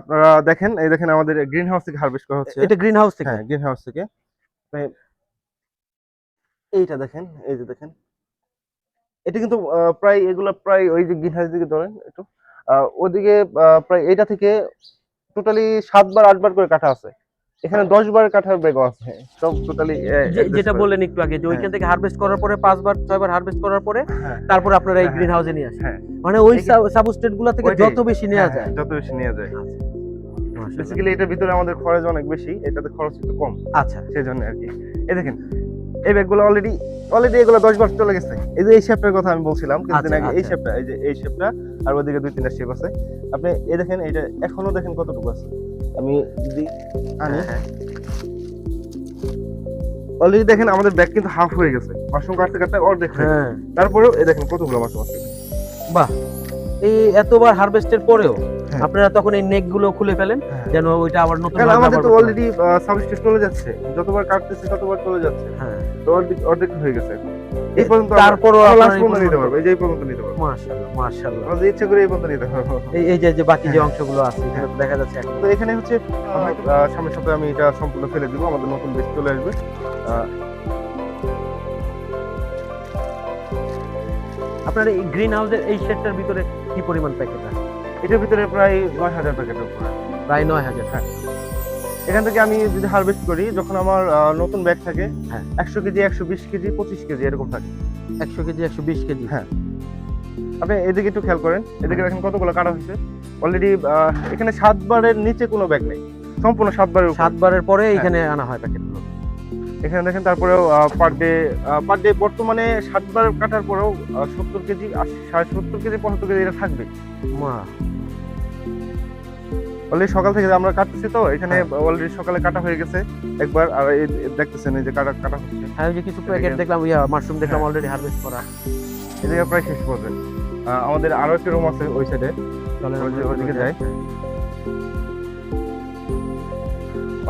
আপনারা দেখেন, এই দেখেন আমাদের গ্রিন হাউস থেকে হারভেস্ট করা হচ্ছে। এটা গ্রিন হাউস থেকে? হ্যাঁ, গ্রিন হাউস থেকে। এইটা দেখেন, এই যে দেখেন, এটা কিন্তু প্রায় এগুলা প্রায় ওই যে গ্রিন হাউস দিকে ধরেন একটু, ওদিকে প্রায় এইটা থেকে টোটালি 7 বার 8 বার করে কাটা আছে। এখানে 10 বার কাটার ব্যাগও আছে। সব টোটালি যেটা বললেন একটু আগে যে হ্যাঁ। ওইখান থেকে হারভেস্ট করার পরে 5 বার 6 বার হারভেস্ট করার পরে হ্যাঁ, তারপর আপনারা এই হ্যাঁ, গ্রিন হাউসে নিয়ে আসেন। হ্যাঁ। মানে ওই এই সাবস্ট্রেট গুলা থেকে ওইটাই। যত বেশি নেওয়া হ্যাঁ, যায়। যত বেশি নেওয়া যায়। আচ্ছা, মাশাআল্লাহ। বেসিক্যালি এটার ভিতরে আমাদের খরচ অনেক বেশি, এটাতে খরচ একটু কম। আচ্ছা, সেজন্য আরকি। এই দেখেন, এই ব্যাগগুলো অলরেডি এগুলো 10 বার চলে গেছে। এই যে এই শেপটার কথা আমি বলছিলাম কিছুদিন আচ্ছা, আগে, এই আচ্ছা। শেপটা, এই যে এই শেপটা আর ওদিকে 2-3টা শেপ আছে। আপনি এই দেখেন, এটা এখনো দেখেন কতটুকু আছে। আমি যদি আনি, হ্যাঁ, অলরেডি দেখেন আমাদের ব্যাগ কিন্তু হাফ হয়ে গেছে। মাশরুম কাটতে কাটতে অর্ধেক হয়ে গেছে। হ্যাঁ। তারপরেও এই দেখেন কতগুলো মাশরুম আছে। বাহ! এই এতবার হারভেস্টের পরেও হ্যাঁ। আপনারা তখন এই নেক গুলো খুলে ফেলেন হ্যাঁ। যেন ওইটা আবার নতুন কারণ ভাবে আমাদের ব্যবহার তো করতে অলরেডি সাবস্ট্রেট চলে যাচ্ছে। যতবার কাটতেছি ততবার চলে যাচ্ছে। পারেন। হ্যাঁ। তো অর্ধেক অর্ধেক হয়ে গেছে এখন। এই পর্যন্ত তারপরও আমরা আপনারা লাস্ট এই পর্যন্ত নিতে পর্যন্ত- পারবো। এই যে এই পর্যন্ত নিতে পারবো। মাশাআল্লাহ, মাশাআল্লাহ। আমরা যে ইচ্ছা করে এই পর্যন্ত নিতে পারবো। এই যে বাকি যে হ্যাঁ। অংশগুলো আছে এখানে তো দেখা যাচ্ছে এখন। তো এখানে হচ্ছে সামনের সপ্তাহে আমি এটা সম্পূর্ণ ফেলে দিব। আমাদের নতুন বেচ চলে আসবে। আপনার এই গ্রিন হাউসের এই শেডটার ভিতরে কি পরিমাণ প্যাকেট আছে? এটার ভিতরে প্রায় ৯,০০০ প্যাকেটের উপরে। প্রায় ৯,০০০। হ্যাঁ। এখান থেকে আমি যদি হারভেস্ট করি, যখন আমার নতুন ব্যাগ থাকে, হ্যাঁ। ১০০ কেজি, ১২০ কেজি, ২৫ কেজি এরকম থাকে। ১০০ কেজি, ১২০ কেজি। হ্যাঁ। আপনি এদিকে একটু খেয়াল করেন। এদিকে দেখেন কতগুলো কাটা হয়েছে। অলরেডি এখানে ৭ বারের নিচে কোনো ব্যাগ নেই। সম্পূর্ণ ৭ বারের উপরে। ৭ বারের পরে হ্যাঁ। এখানে আনা হয় প্যাকেটগুলো। এখানে দেখেন, তারপরেও পার ডে বর্তমানে ৭ বার কাটার পরেও ৭০ কেজি, ৭০ কেজি, ৭৫ কেজি এটা থাকবে। মা অলরেডি সকাল থেকে আমরা কাটতেছি, তো এখানে হ্যাঁ। অলরেডি সকালে কাটা হয়ে গেছে একবার। আর এই দেখতেছেন এই যে কাটা কাটা হচ্ছে। হ্যাঁ, ওই যে কিছু প্যাকেট দেখলাম মাশরুম দেখলাম অলরেডি হারভেস্ট করা। এদিকে প্রায় শেষ পর্যায়ে। আমাদের আরো একটা রুম আছে ওই সাইডে, চলেন ওইদিকে যাই।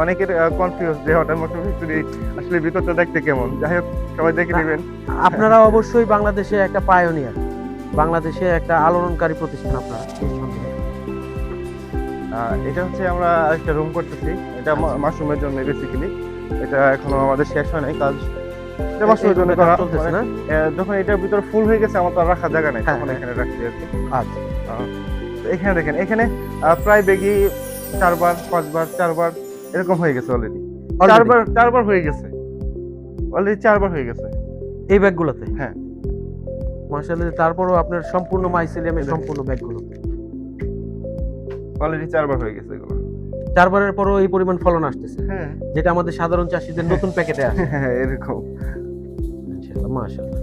অনেকের কনফিউজ যে হোটেল মশরুম ফ্যাক্টরি আসলে ভিতরটা দেখতে কেমন। যাই হোক, সবাই দেখে না, নেবেন। আপনারা অবশ্যই বাংলাদেশে একটা পায়োনিয়ার, বাংলাদেশে একটা আলোড়নকারী প্রতিষ্ঠান আপনারা। এটা হচ্ছে আমরা একটা রুম করতেছি। এটা মাশরুমের জন্য বেসিক্যালি। এটা এখনো আমাদের শেষ হয় নাই কাজ। এটা মাশরুমের জন্য করা চলতেছে না? যখন এটার ভিতরে ফুল হয়ে গেছে, আমার তো আর রাখার জায়গা নাই, হ্যাঁ, তখন হ্যাঁ। এখানে রাখছি আর কি। আচ্ছা। তো এখানে দেখেন, এখানে প্রায় বেগি 4 বার 5 বার 4 বার এরকম হয়ে গেছে অলরেডি। 4 বার হয়ে গেছে। অলরেডি 4 বার হয়ে গেছে। এই ব্যাগগুলোতে? হ্যাঁ। মাশাআল্লাহ, তারপরও আপনার সম্পূর্ণ মাইসেলিয়ামের সম্পূর্ণ ব্যাগগুলো। অলরেডি 4 বার হয়ে গেছে এগুলো। ৪ বারের পরও এই পরিমাণ ফলন আসতেছে। হ্যাঁ। যেটা আমাদের সাধারণ চাষীদের নতুন প্যাকেটে আসে। হ্যাঁ, এরকম। ইনশাআল্লাহ, মাশাআল্লাহ।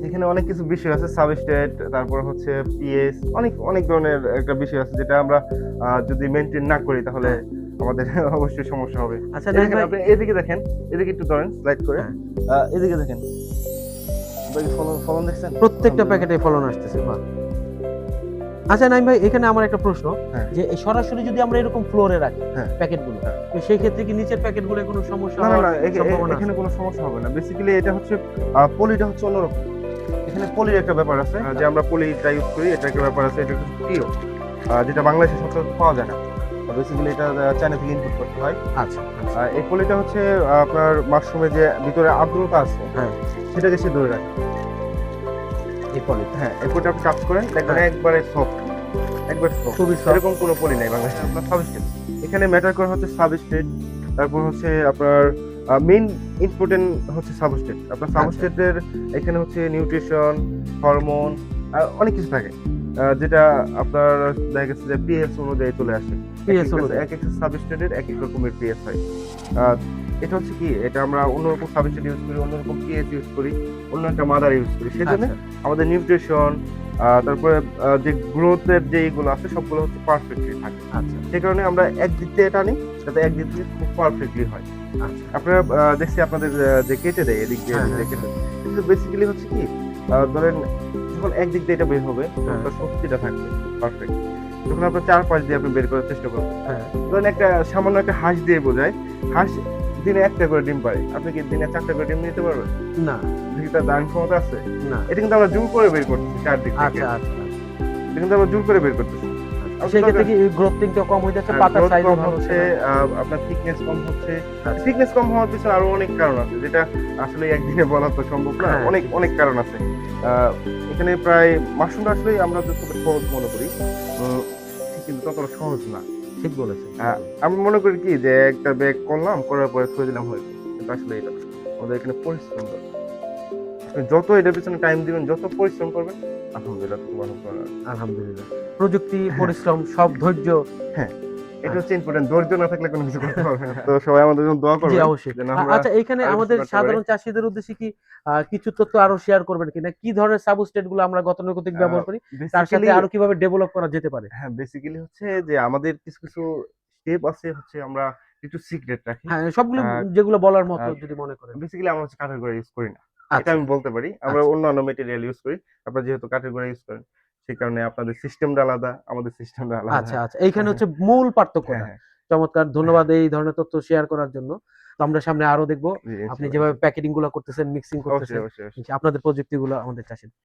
এখানে অনেক কিছু বিষয় আছে, সাবস্ট্রেট, তারপর হচ্ছে পিএস, অনেক অনেক ধরনের একটা বিষয় আছে যেটা আমরা যদি মেইনটেইন না করি তাহলে আমাদের অবশ্যই সমস্যা হবে। আচ্ছা, দেখেন, নাইম ভাই, আপনি এদিকে দেখেন, এদিকে একটু ধরেন স্লাইড করে। হ্যাঁ। এদিকে দেখেন, ফলন ফলন দেখছেন? প্রত্যেকটা প্যাকেটে ফলন আসতেছে। বাহ। আচ্ছা নাইম ভাই, এখানে আমার একটা প্রশ্ন, হ্যাঁ। যে এই সরাসরি যদি আমরা এরকম ফ্লোরে রাখি হ্যাঁ। প্যাকেটগুলো, হ্যাঁ। তো সেই ক্ষেত্রে কি নিচের প্যাকেটগুলো কোনো সমস্যা না না হওয়ার না, সম্ভাবনা এখানে আছে? কোনো সমস্যা হবে না। বেসিক্যালি এটা হচ্ছে পলিটা হচ্ছে অন্যরকম। এখানে পলির একটা ব্যাপার আছে, যে আমরা পলিটা ইউজ করি, এটা একটা ব্যাপার আছে। এটা হচ্ছে পিও, যেটা বাংলাদেশে সচরাচর পাওয়া যায় না। বেসিক্যালি এটা চায়না থেকে ইম্পোর্ট করতে হয়। আচ্ছা, এই পলিটা হচ্ছে আপনার মাশরুমের যে ভিতরে আর্দ্রতা আছে, হ্যাঁ, সেটাকে সে ধরে রাখে। এই পলি। হ্যাঁ, এই পলিটা আপনি কাজ করেন, দেখবেন একবারে সফট, একবার সফট। খুবই soft। এরকম কোনো পলি নাই বাংলাদেশে। আপনার সাবস্ট্রেট, এখানে ম্যাটার করে হচ্ছে সাবস্ট্রেট, তারপর হচ্ছে আপনার মেইন ইম্পর্টেন্ট হচ্ছে সাবস্ট্রেট। আপনার সাবস্ট্রেটের এখানে হচ্ছে নিউট্রিশন, হরমোন, অনেক কিছু থাকে, যেটা আপনার দেখা গেছে যে পিএস অনুযায়ী চলে আসে। পিএস অনুযায়ী। এক এক সাবস্ট্রেটের এক এক রকমের পিএস হয়। এটা হচ্ছে কি, এটা আমরা অন্যরকম সাবস্ট্রেট ইউজ করি, অন্যরকম পিএস ইউজ করি, অন্য একটা মাদার ইউজ করি। সেজন্য আমাদের নিউট্রিশন, তারপরে যে গ্রোথের যে এইগুলো আছে সবগুলো হচ্ছে পারফেক্টলি থাকে। আচ্ছা, সেই কারণে আমরা এক দিক দিয়ে টানি, যাতে এক দিক দিয়ে খুব পারফেক্টলি হয়। আচ্ছা। আপনারা দেখছি আপনাদের যে কেটে দেয় এদিক দিয়ে, হ্যাঁ, এদিক দিয়ে হ্যাঁ। কেটে দেয়। কিন্তু বেসিক্যালি হচ্ছে কি, ধরেন যখন এক দিক দিয়ে এটা বের হবে, তখন হ্যাঁ। তার শক্তিটা থাকবে পারফেক্ট। যখন আপনার 4-5 দিয়ে আপনি বের করার চেষ্টা করবেন, হ্যাঁ। ধরেন একটা সামান্য একটা হাঁস দিয়ে বোঝায়, হাঁস দিনে 1টা করে ডিম পারে, আপনি কি দিনে 4টা করে ডিম নিতে পারবেন? না, দেখি তার দান ক্ষমতা আছে? না। এটা কিন্তু আমরা জোর করে বের করতেছি চারদিক থেকে। আচ্ছা, আচ্ছা। এটা কিন্তু আমরা জোর করে বের করতেছি। সেই ক্ষেত্রে কি গ্রোথিংটা কম হয়ে যাচ্ছে, পাতার growth সাইজ কম ভালো হচ্ছে, হচ্ছে না? আপনার থিকনেস কম হচ্ছে। আচ্ছা। থিকনেস কম হওয়ার পিছনে আরো অনেক কারণ আছে, যেটা আসলে একদিনে বলা তো সম্ভব না। হ্যাঁ, অনেক ঠিক অনেক কারণ আছে। আ এখানে প্রায় মাশরুমটা আসলে আমরা যতটা সহজ মনে করি, উম ঠিক কিন্তু ততটা সহজ না। ঠিক বলেছেন। আ আমি মনে করি কি যে একটা ব্যাগ করলাম, করার পরে থুয়ে দিলাম হয়ে গেল। কিন্তু আসলে এটা না। আমাদের এখানে পরিশ্রম দরকার। আপনি যত এটার পেছনে টাইম দিবেন, যত পরিশ্রম করবেন, আলহামদুলিল্লাহ তত ভালো করার। আলহামদুলিল্লাহ। প্রযুক্তি, হ্যাঁ, পরিশ্রম সব ধৈর্য। হ্যাঁ। এটা আচ্ছা। হচ্ছে ইম্পোর্টেন্ট। ধৈর্য না থাকলে কোনো কিছু করতে পারবেন না। তো সবাই আমাদের জন্য দোয়া জি, করবেন অবশ্যই। যেন আমরা আচ্ছা, এইখানে আরো কিছু আমাদের করতে পারি। সাধারণ চাষীদের উদ্দেশ্যে কি কিছু তথ্য আরো শেয়ার করবেন কিনা? কি ধরনের সাবস্ট্রেট গুলো আমরা গতানুগতিক আ ব্যবহার করি? তার সাথে বেসিক্যালি আরো কিভাবে ডেভেলপ করা যেতে পারে? হ্যাঁ, বেসিক্যালি হচ্ছে যে আমাদের কিছু স্টেপ আছে হচ্ছে আমরা কিছু সিক্রেট রাখি। হ্যাঁ, সবগুলো আ যেগুলো বলার আ মতো যদি মনে করেন। বেসিক্যালি আমরা হচ্ছে কাঠের গুঁড়া ইউজ করি না। এটা আচ্ছা, আমি বলতে পারি। আমরা আচ্ছা, অন্যান্য মেটেরিয়াল ইউজ করি। আপনারা যেহেতু কাঠের গুঁড়া ইউজ করেন, সে কারণে আপনাদের সিস্টেমটা আলাদা, আমাদের সিস্টেমটা আলাদা। আচ্ছা, আচ্ছা। এইখানে হচ্ছে মূল হ্যাঁ, পার্থক্যটা। হ্যাঁ। চমৎকার! ধন্যবাদ এই ধরনের তথ্য শেয়ার করার জন্য। তো আমরা সামনে আরো দেখব। জি, আপনি ইনশাআল্লাহ, যেভাবে ইনশাআল্লাহ। প্যাকেটিং গুলা করতেছেন, মিক্সিং অবশ্যই, করতেছেন, অবশ্যই, অবশ্যই। আপনাদের প্রযুক্তিগুলো আমাদের চাষীদের